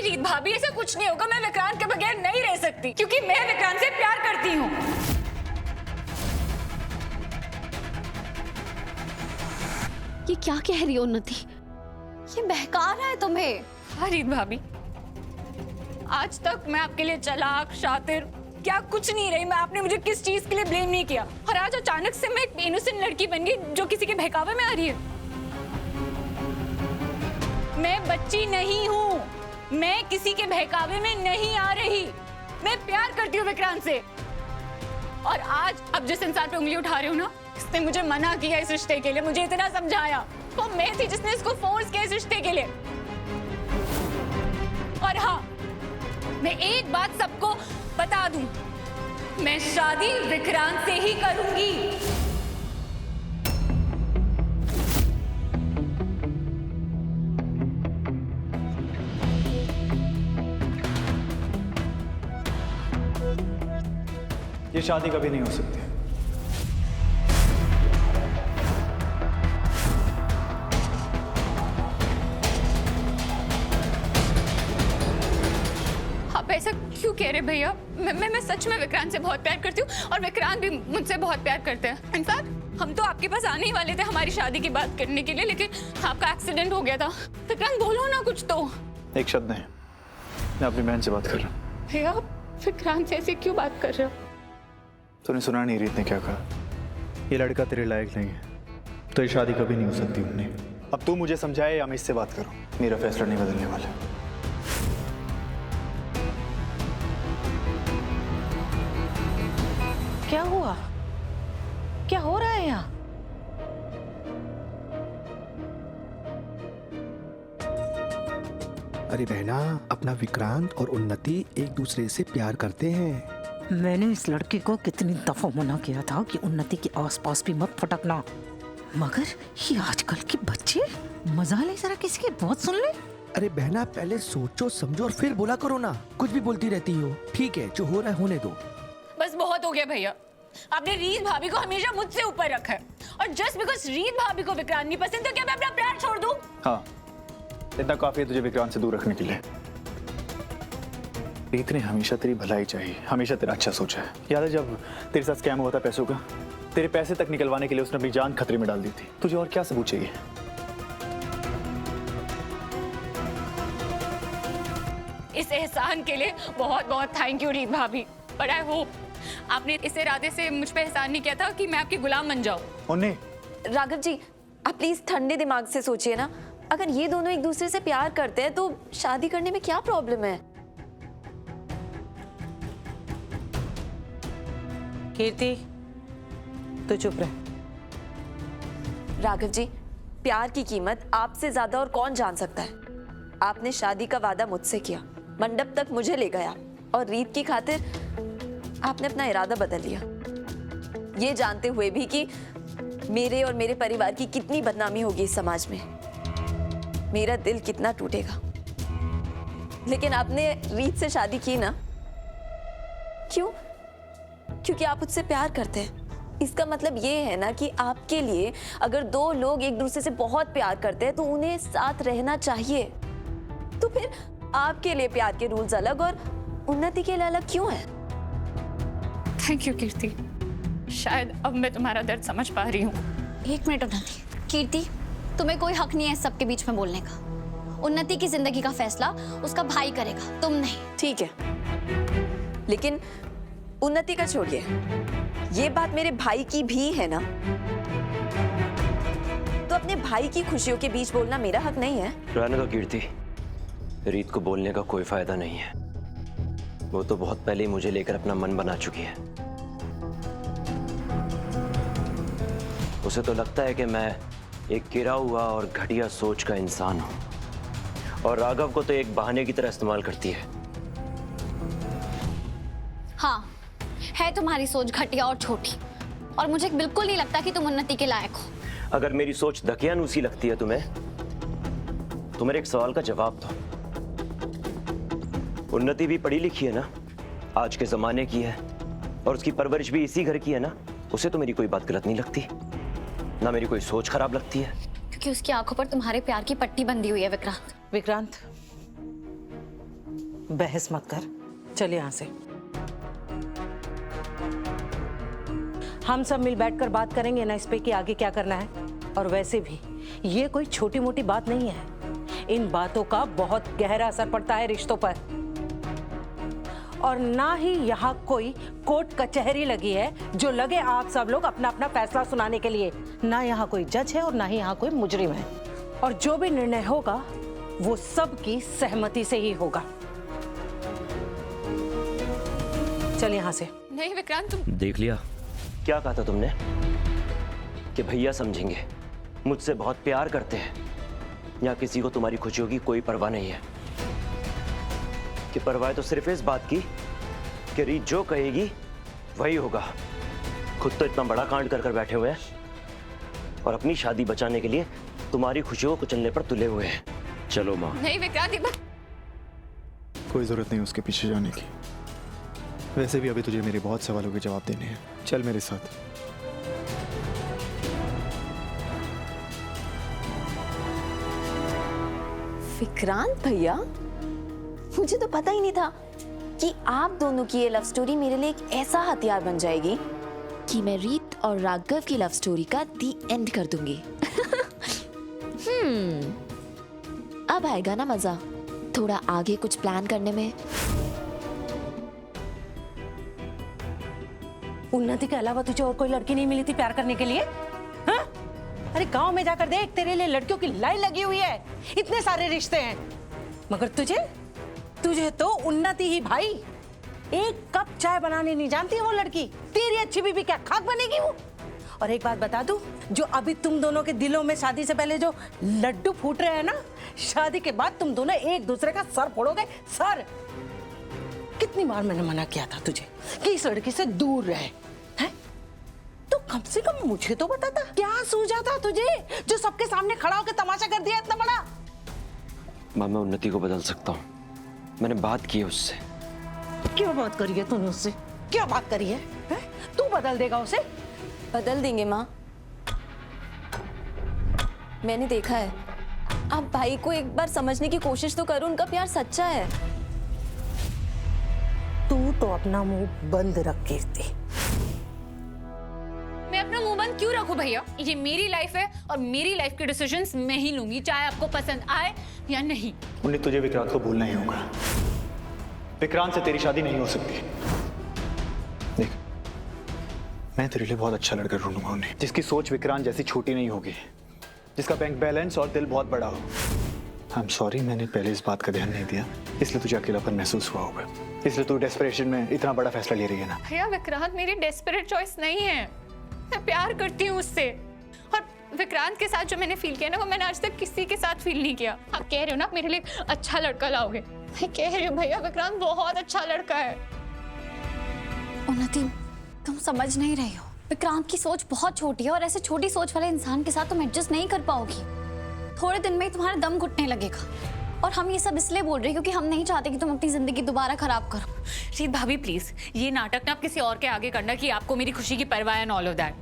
रीत भाभी, ऐसा कुछ नहीं होगा। मैं विक्रांत के बगैर नहीं रह सकती, क्योंकि मैं विक्रांत से प्यार करती हूँ। ये क्या कह रही हो उन्नति? ये बहका रहा है तुम्हें। हाँ रीत भाभी, आज तक मैं आपके लिए चालाक, शातिर क्या कुछ नहीं रही। मैं आपने मुझे किस चीज के लिए ब्लेम नहीं किया, और आज अचानक से मैं एक इनोसेंट लड़की बन गई जो किसी के बहकावे में आ रही है। मैं बच्ची नहीं हूँ, मैं किसी के बहकावे में नहीं आ रही। मैं प्यार करती हूँ विक्रांत से, और आज अब जिस इंसान पे उंगली उठा रही हूँ ना, इसने मुझे मना किया इस रिश्ते के लिए, मुझे इतना समझाया। वो मैं थी जिसने इसको फोर्स किया इस रिश्ते के लिए। और हाँ, मैं एक बात सबको बता दूं, मैं शादी विक्रांत से ही करूंगी। ये शादी कभी नहीं हो सकती। आप ऐसा क्यों कह रहे भैया? मैं सच में विक्रांत से बहुत प्यार करती हूँ, और विक्रांत भी मुझसे बहुत प्यार करते हैं। इनफैक्ट हम तो आपके पास आने ही वाले थे हमारी शादी की बात करने के लिए, लेकिन आपका एक्सीडेंट हो गया था। विक्रांत बोलो ना कुछ तो। एक शब्द नहीं, मैं अपनी बहन से बात कर रहा हूँ। भैया विक्रांत से ऐसे क्यों बात कर रहे हो? तूने सुना नहीं रीत ने क्या कहा? ये लड़का तेरे लायक नहीं है, तो ये शादी कभी नहीं हो सकती उन्हें। अब तू मुझे समझाए या मैं इससे बात करूं, मेरा फैसला नहीं बदलने वाला। क्या हुआ? क्या हो रहा है यहाँ? अरे बहना, अपना विक्रांत और उन्नति एक दूसरे से प्यार करते हैं। मैंने इस लड़के को कितनी दफा मना किया था कि उन्नति के आसपास भी मत फटकना, मगर ये आजकल के बच्चे मजा ले जरा किसी की बहुत सुन ले। अरे बहना, पहले सोचो समझो और फिर बोला करो ना, कुछ भी बोलती रहती हो। ठीक है, जो हो रहा है होने दो। बस बहुत हो गया भैया, आपने रीत भाभी को हमेशा मुझसे ऊपर रखा है, और जस्ट बिकॉज रीत भाभी को विक्रांत नहीं पसंद, तो क्या मैं अपना प्यार छोड़ दूं? हाँ, इतना काफी है तुझे विक्रांत से दूर रखने के लिए। रीत ने हमेशा तेरी भलाई चाहिए, हमेशा तेरा अच्छा सोचा है। याद है जब तेरे साथ स्कैम हुआ था पैसों का, तेरे पैसे तक निकलवाने के लिए उसने अपनी जान खतरे में डाल दी थी। तुझे और क्या सबूत चाहिए? इस एहसान के लिए बहुत बहुत थैंक यू रीत भाभी, बट आई होप आपने इस इरादे से मुझ पे एहसान नहीं किया था कि मैं आपकी गुलाम बन जाऊं। उन्हें राघव जी, आप प्लीज ठंडे दिमाग से सोचिए ना। अगर ये दोनों एक दूसरे से प्यार करते हैं तो शादी करने में क्या प्रॉब्लम है? कीर्ति, तू चुप रह। राघव जी, प्यार की कीमत आपसे ज्यादा और कौन जान सकता है? आपने शादी का वादा मुझसे किया, मंडप तक मुझे ले गया, और रीत की खातिर आपने अपना इरादा बदल लिया, ये जानते हुए भी कि मेरे और मेरे परिवार की कितनी बदनामी होगी इस समाज में, मेरा दिल कितना टूटेगा। लेकिन आपने रीत से शादी की ना, क्यों? क्योंकि आप उससे प्यार करते हैं। इसका मतलब ये है ना कि आपके लिए अगर दो लोग एक दूसरे से बहुत प्यार करते हैं तो उन्हें साथ रहना चाहिए। तो फिर आपके लिए प्यार के रूल्स अलग और उन्नति के लिए अलग क्यों है? थैंक यू कीर्ति, शायद अब मैं तुम्हारा दर्द समझ पा रही हूँ। एक मिनट उन्नति। कीर्ति, तुम्हें कोई हक नहीं है इस सबके बीच में बोलने का। उन्नति की जिंदगी का फैसला उसका भाई करेगा, तुम नहीं। ठीक है, लेकिन उन्नति का छोड़िए, ये बात मेरे भाई की भी है ना, तो अपने भाई की खुशियों के बीच बोलना मेरा हक नहीं है? रहने दो कीर्ति, रीत को बोलने का कोई फायदा नहीं है। वो तो बहुत पहले ही मुझे लेकर अपना मन बना चुकी है। उसे तो लगता है कि मैं एक गिरा हुआ और घटिया सोच का इंसान हूं, और राघव को तो एक बहाने की तरह इस्तेमाल करती है। हाँ, है तुम्हारी सोच घटिया और छोटी, और मुझे बिल्कुल नहीं लगता कि तुम उन्नति के लायक हो। अगर मेरी सोच दकियानूसी लगती है तुम्हें, तो मेरे एक सवाल का जवाब दो। उन्नति भी पढ़ी लिखी है ना, आज के जमाने की है, और उसकी परवरिश भी इसी घर की है ना। उसे तो मेरी कोई बात गलत नहीं लगती, ना मेरी कोई सोच खराब लगती है। क्योंकि उसकी आंखों पर तुम्हारे प्यार की पट्टी बंधी हुई है विक्रांत। विक्रांत, बहस मत कर, चल यहाँ से। हम सब मिल बैठकर बात करेंगे ना इस पे कि आगे क्या करना है। और वैसे भी ये कोई छोटी मोटी बात नहीं है, इन बातों का बहुत गहरा असर पड़ता है रिश्तों पर। और ना ही यहाँ कोई कोर्ट कचहरी लगी है जो लगे आप सब लोग अपना अपना फैसला सुनाने के लिए। ना यहाँ कोई जज है और ना ही यहाँ कोई मुजरिम है। और जो भी निर्णय होगा वो सबकी सहमति से ही होगा। चल यहाँ से। नहीं विक्रांत, तुम देख लिया क्या कहा था तुमने कि भैया समझेंगे, मुझसे बहुत प्यार करते हैं। यहाँ किसी को तुम्हारी खुशियों की कोई परवाह नहीं है। कि परवाह तो सिर्फ इस बात की कि रीत जो कहेगी वही होगा। खुद तो इतना बड़ा कांड कर बैठे हुए हैं और अपनी शादी बचाने के लिए तुम्हारी खुशियों को कुचलने पर तुले हुए हैं। चलो माँ। नहीं विक्रांत, एक बार कोई जरूरत नहीं उसके पीछे जाने की। वैसे भी अभी तुझे मेरे बहुत सवालों के जवाब देने हैं। चल मेरे साथ। विक्रांत भैया, मुझे तो पता ही नहीं था कि आप दोनों की ये लव स्टोरी मेरे लिए एक ऐसा हथियार बन जाएगी कि मैं रीत और राघव की लव स्टोरी का दी एंड कर दूंगी। अब आएगा ना मजा थोड़ा आगे कुछ प्लान करने में। उन्नति के अलावा तुझे और कोई लड़की नहीं मिली थी प्यार करने के लिए? हाँ? अरे गांव में जाकर देख, तेरे लिए लड़कियों की लाइन लगी हुई है, इतने सारे रिश्ते हैं। मगर तुझे तो उन्नति ही भाई। एक कप चाय बनाने नहीं जानती है वो लड़की। तेरी अच्छी बीबी क्या खाक बनेगी वो? और एक बात बता दूं, जो अभी तुम दोनों के दिलों में शादी से पहले जो लड्डू फूट रहे हैं ना, शादी के बाद तुम दोनों एक दूसरे का सर फोड़ोगे। सर, कितनी बार मैंने मना किया था तुझे कि इस लड़की से दूर रहे, हैं? तो कम से कम मुझे तो बताता। क्या सूझा था तुझे जो सबके सामने खड़ा होकर तमाशा कर दिया इतना बड़ा? माँ, मैं उन्नति को बदल सकता हूँ। मैंने बात की है उससे। क्या बात करी है तूने उससे? क्या बात करी है? तू बदल देगा उसे? बदल देंगे माँ, मैंने देखा है। आप भाई को एक बार समझने की कोशिश तो करो, उनका प्यार सच्चा है। तू तो अपना मुंह बंद रख कीर्ति। मैं अपना मुंह बंद क्यों रखूं भैया? ये मेरी लाइफ है और मेरी लाइफ के डिसीजंस मैं ही लूंगी, चाहे आपको पसंद आए या नहीं। उन्हें तुझे विक्रांत को भूलना ही होगा। विक्रांत से तेरी शादी नहीं हो सकती। देख, मैं तेरे लिए बहुत अच्छा लड़का ढूंढूंगा उन्हें, जिसकी सोच विक्रांत जैसी छोटी नहीं होगी, जिसका बैंक बैलेंस और दिल बहुत बड़ा हो। आई एम सॉरी, मैंने पहले इस बात का ध्यान नहीं दिया, इसलिए तुझे अकेलापन महसूस हुआ होगा। इसलिए तू डेस्परेशन में इतना बड़ा फैसला ले रही है ना। भैया, विक्रांत मेरी डेस्परेट चॉइस नहीं है। मैं प्यार करती हूँ उससे, और विक्रांत के साथ जो मैंने फील किया ना, वो मैंने आज तक किसी के साथ फील नहीं किया। आप कह रहे हो ना मेरे लिए अच्छा लड़का लाओगे, मैं कह रही हूँ भैया, विक्रांत बहुत अच्छा लड़का है। उन्नति, तुम समझ नहीं रही हो। विक्रांत की सोच बहुत छोटी है और ऐसे छोटी सोच वाले इंसान के साथ तुम एडजस्ट नहीं कर पाओगी। थोड़े दिन में ही तुम्हारा दम घुटने लगेगा। और हम ये सब इसलिए बोल रहे हैं क्योंकि हम नहीं चाहते कि तुम अपनी जिंदगी दोबारा खराब करो। रीत भाभी प्लीज, ये नाटक ना आप किसी और के आगे करना कि आपको मेरी खुशी की परवाह है, ऑल ऑफ दैट।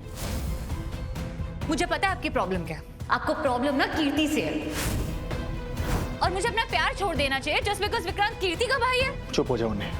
मुझे पता है आपकी प्रॉब्लम क्या है। आपको प्रॉब्लम ना कीर्ति से है, और मुझे अपना प्यार छोड़ देना चाहिए जस्ट बिकॉज विक्रांत कीर्ति का भाई है। चुप हो जाओ उन्हें।